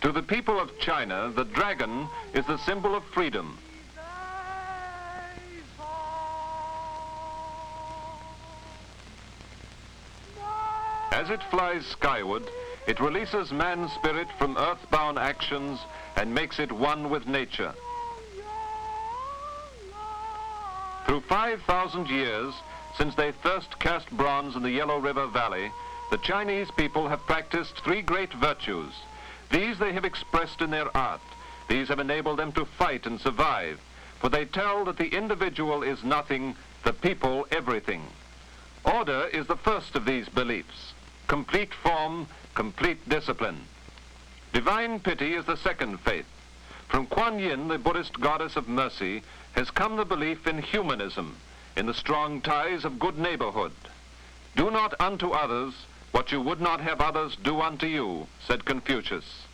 To the people of China, the dragon is the symbol of freedom. As it flies skyward, it releases man's spirit from earthbound actions and makes it one with nature. Through 5,000 years, since they first cast bronze in the Yellow River Valley, the Chinese people have practiced three great virtues. These they have expressed in their art. These have enabled them to fight and survive, for they tell that the individual is nothing, the people everything. Order is the first of these beliefs. Complete form, complete discipline. Divine pity is the second faith. From Kuan Yin, the Buddhist goddess of mercy, has come the belief in humanism, in the strong ties of good neighborhood. Do not unto others what you would not have others do unto you, said Confucius.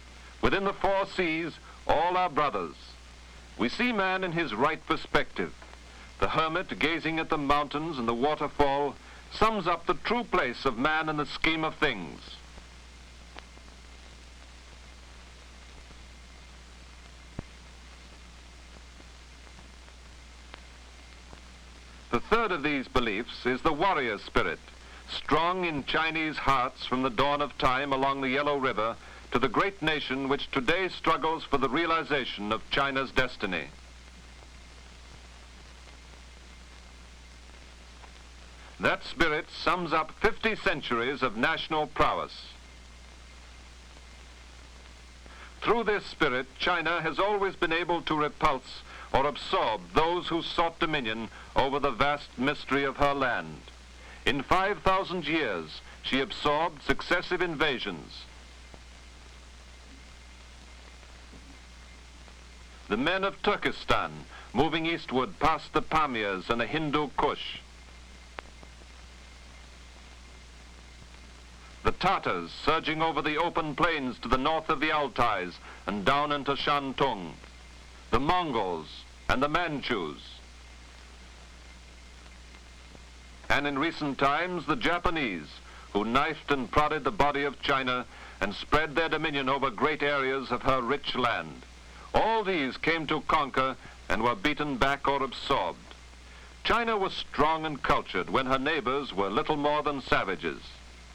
Within the four seas, all are brothers. We see man in his right perspective. The hermit gazing at the mountains and the waterfall sums up the true place of man in the scheme of things. The third of these beliefs is the warrior spirit, strong in Chinese hearts from the dawn of time along the Yellow River to the great nation which today struggles for the realization of China's destiny. That spirit sums up 50 centuries of national prowess. Through this spirit, China has always been able to repulse or absorb those who sought dominion over the vast mystery of her land. In 5,000 years, she absorbed successive invasions. The men of Turkestan, moving eastward past the Pamirs and the Hindu Kush. The Tatars surging over the open plains to the north of the Altais and down into Shantung. The Mongols and the Manchus. And in recent times, the Japanese, who knifed and prodded the body of China and spread their dominion over great areas of her rich land. All these came to conquer and were beaten back or absorbed. China was strong and cultured when her neighbors were little more than savages.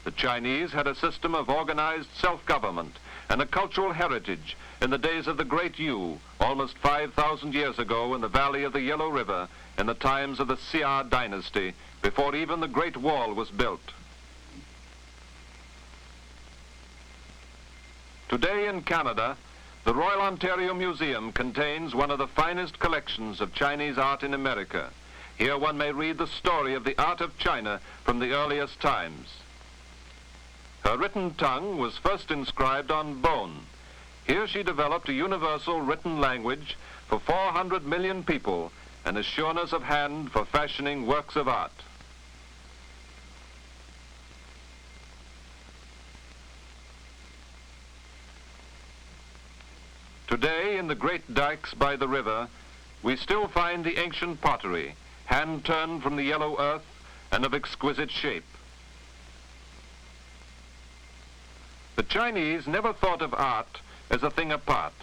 The Chinese had a system of organized self-government and a cultural heritage in the days of the Great Yu, almost 5,000 years ago in the valley of the Yellow River, in the times of the Xia dynasty, before even the Great Wall was built. Today in Canada, the Royal Ontario Museum contains one of the finest collections of Chinese art in America. Here one may read the story of the art of China from the earliest times. Her written tongue was first inscribed on bone. Here she developed a universal written language for 400 million people and a sureness of hand for fashioning works of art. Today, in the great dikes by the river, we still find the ancient pottery, hand-turned from the yellow earth and of exquisite shape. The Chinese never thought of art as a thing apart.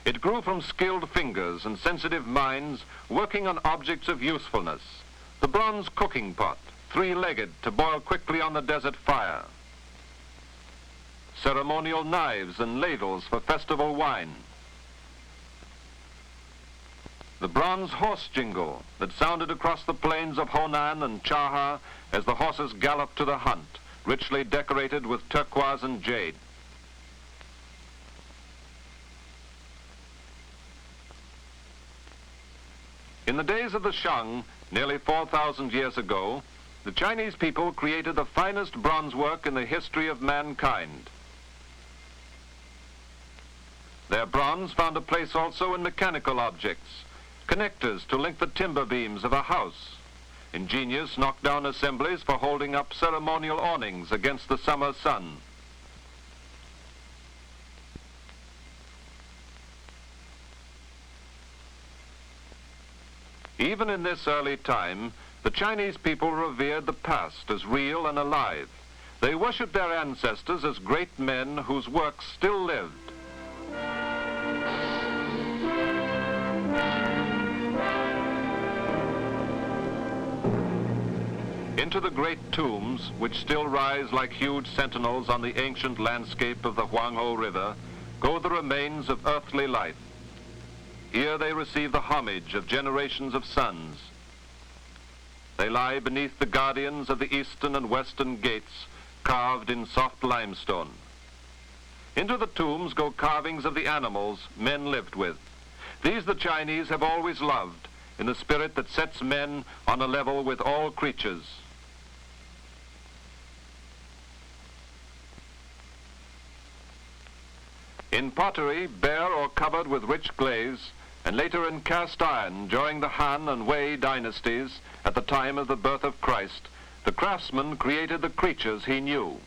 It grew from skilled fingers and sensitive minds working on objects of usefulness. The bronze cooking pot, three-legged to boil quickly on the desert fire. Ceremonial knives and ladles for festival wine. The bronze horse jingle that sounded across the plains of Honan and Chaha as the horses galloped to the hunt, richly decorated with turquoise and jade. In the days of the Shang, nearly 4,000 years ago, the Chinese people created the finest bronze work in the history of mankind. Their bronze found a place also in mechanical objects, connectors to link the timber beams of a house, ingenious knockdown assemblies for holding up ceremonial awnings against the summer sun. Even in this early time, the Chinese people revered the past as real and alive. They worshipped their ancestors as great men whose works still lived. Into the great tombs, which still rise like huge sentinels on the ancient landscape of the Huanghe River, go the remains of earthly life. Here they receive the homage of generations of sons. They lie beneath the guardians of the eastern and western gates, carved in soft limestone. Into the tombs go carvings of the animals men lived with. These the Chinese have always loved, in the spirit that sets men on a level with all creatures. In pottery, bare or covered with rich glaze, and later in cast iron during the Han and Wei dynasties at the time of the birth of Christ, the craftsman created the creatures he knew.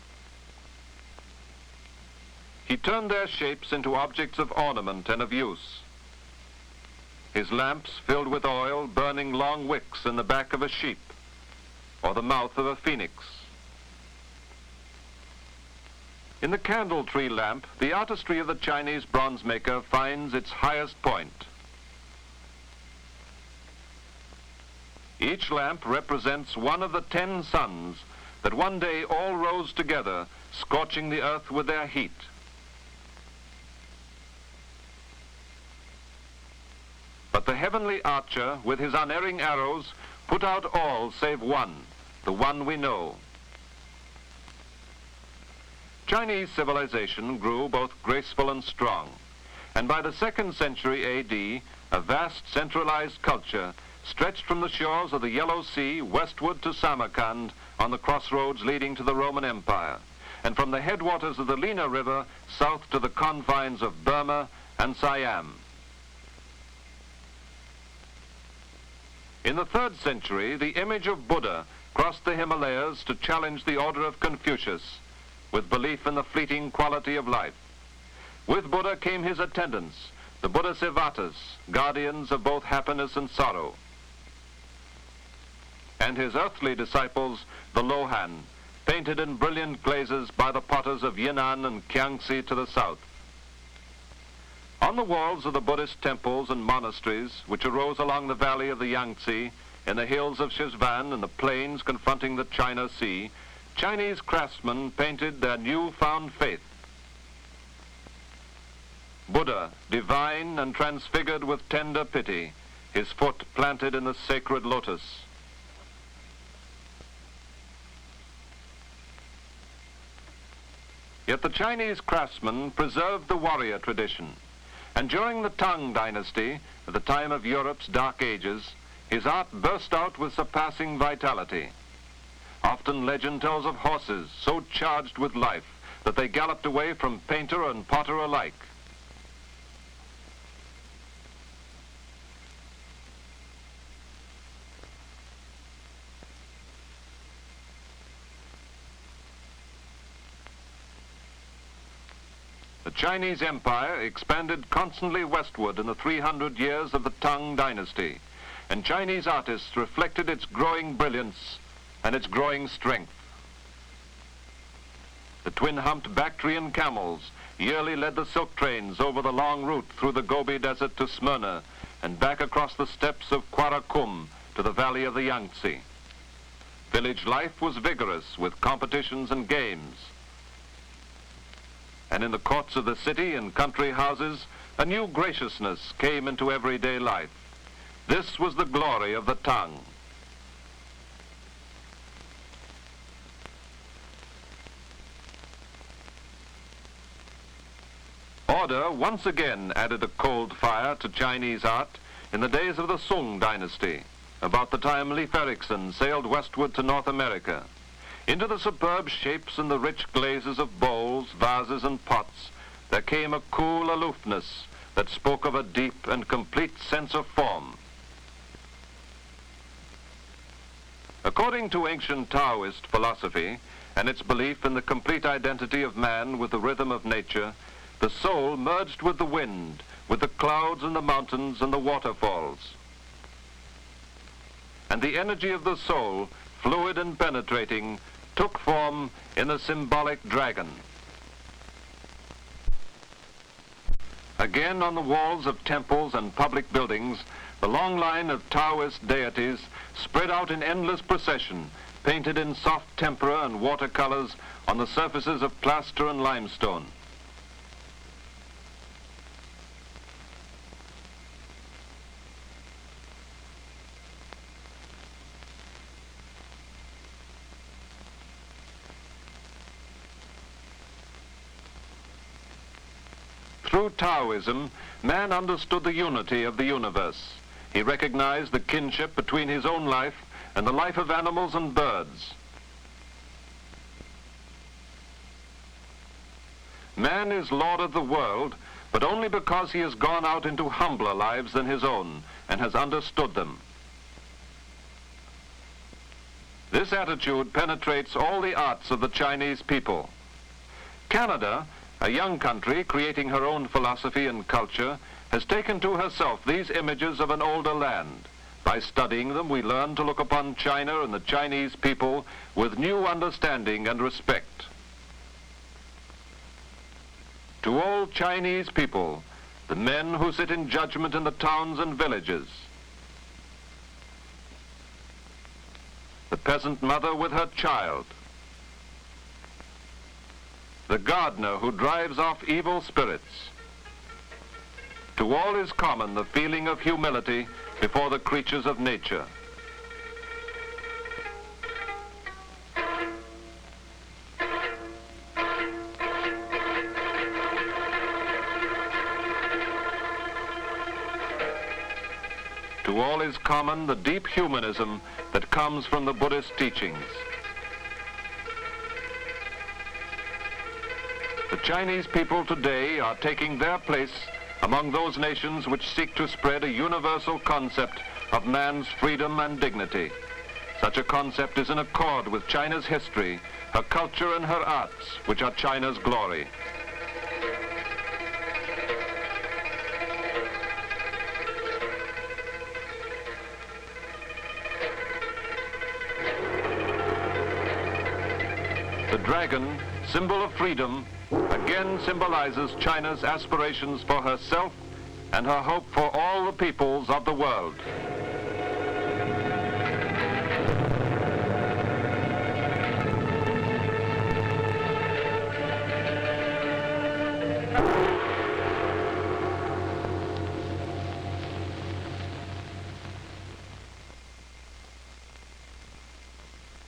He turned their shapes into objects of ornament and of use. His lamps filled with oil, burning long wicks in the back of a sheep or the mouth of a phoenix. In the candle tree lamp, the artistry of the Chinese bronze maker finds its highest point. Each lamp represents one of the 10 suns that one day all rose together, scorching the earth with their heat. But the heavenly archer, with his unerring arrows, put out all save one, the one we know. Chinese civilization grew both graceful and strong, and by the 2nd century A.D., a vast centralized culture stretched from the shores of the Yellow Sea westward to Samarkand on the crossroads leading to the Roman Empire, and from the headwaters of the Lena River south to the confines of Burma and Siam. In the 3rd century, the image of Buddha crossed the Himalayas to challenge the order of Confucius, with belief in the fleeting quality of life. With Buddha came his attendants, the Bodhisattvas, guardians of both happiness and sorrow, and his earthly disciples, the Lohan, painted in brilliant glazes by the potters of Yunnan and Kiangsi to the south. On the walls of the Buddhist temples and monasteries, which arose along the valley of the Yangtze, in the hills of Shizvan and the plains confronting the China Sea, Chinese craftsmen painted their new-found faith. Buddha, divine and transfigured with tender pity, his foot planted in the sacred lotus. Yet the Chinese craftsman preserved the warrior tradition, and during the Tang dynasty, at the time of Europe's dark ages, his art burst out with surpassing vitality. Often legend tells of horses so charged with life that they galloped away from painter and potter alike. The Chinese Empire expanded constantly westward in the 300 years of the Tang dynasty, and Chinese artists reflected its growing brilliance and its growing strength. The twin-humped Bactrian camels yearly led the silk trains over the long route through the Gobi Desert to Smyrna and back across the steppes of Karakum to the valley of the Yangtze. Village life was vigorous with competitions and games. And in the courts of the city and country houses, a new graciousness came into everyday life. This was the glory of the Tang. Order once again added a cold fire to Chinese art in the days of the Sung dynasty, about the time Leif Erikson sailed westward to North America. Into the superb shapes and the rich glazes of bowls, vases, and pots, there came a cool aloofness that spoke of a deep and complete sense of form. According to ancient Taoist philosophy and its belief in the complete identity of man with the rhythm of nature, the soul merged with the wind, with the clouds and the mountains and the waterfalls. And the energy of the soul, fluid and penetrating, took form in the symbolic dragon. Again, on the walls of temples and public buildings, the long line of Taoist deities spread out in endless procession, painted in soft tempera and watercolors on the surfaces of plaster and limestone. Through Taoism, man understood the unity of the universe. He recognized the kinship between his own life and the life of animals and birds. Man is lord of the world, but only because he has gone out into humbler lives than his own and has understood them. This attitude penetrates all the arts of the Chinese people. Canada, a young country creating her own philosophy and culture, has taken to herself these images of an older land. By studying them, we learn to look upon China and the Chinese people with new understanding and respect. To all Chinese people, the men who sit in judgment in the towns and villages, the peasant mother with her child, the gardener who drives off evil spirits. To all is common the feeling of humility before the creatures of nature. To all is common the deep humanism that comes from the Buddhist teachings. The Chinese people today are taking their place among those nations which seek to spread a universal concept of man's freedom and dignity. Such a concept is in accord with China's history, her culture and her arts, which are China's glory. The dragon, symbol of freedom, again symbolizes China's aspirations for herself and her hope for all the peoples of the world.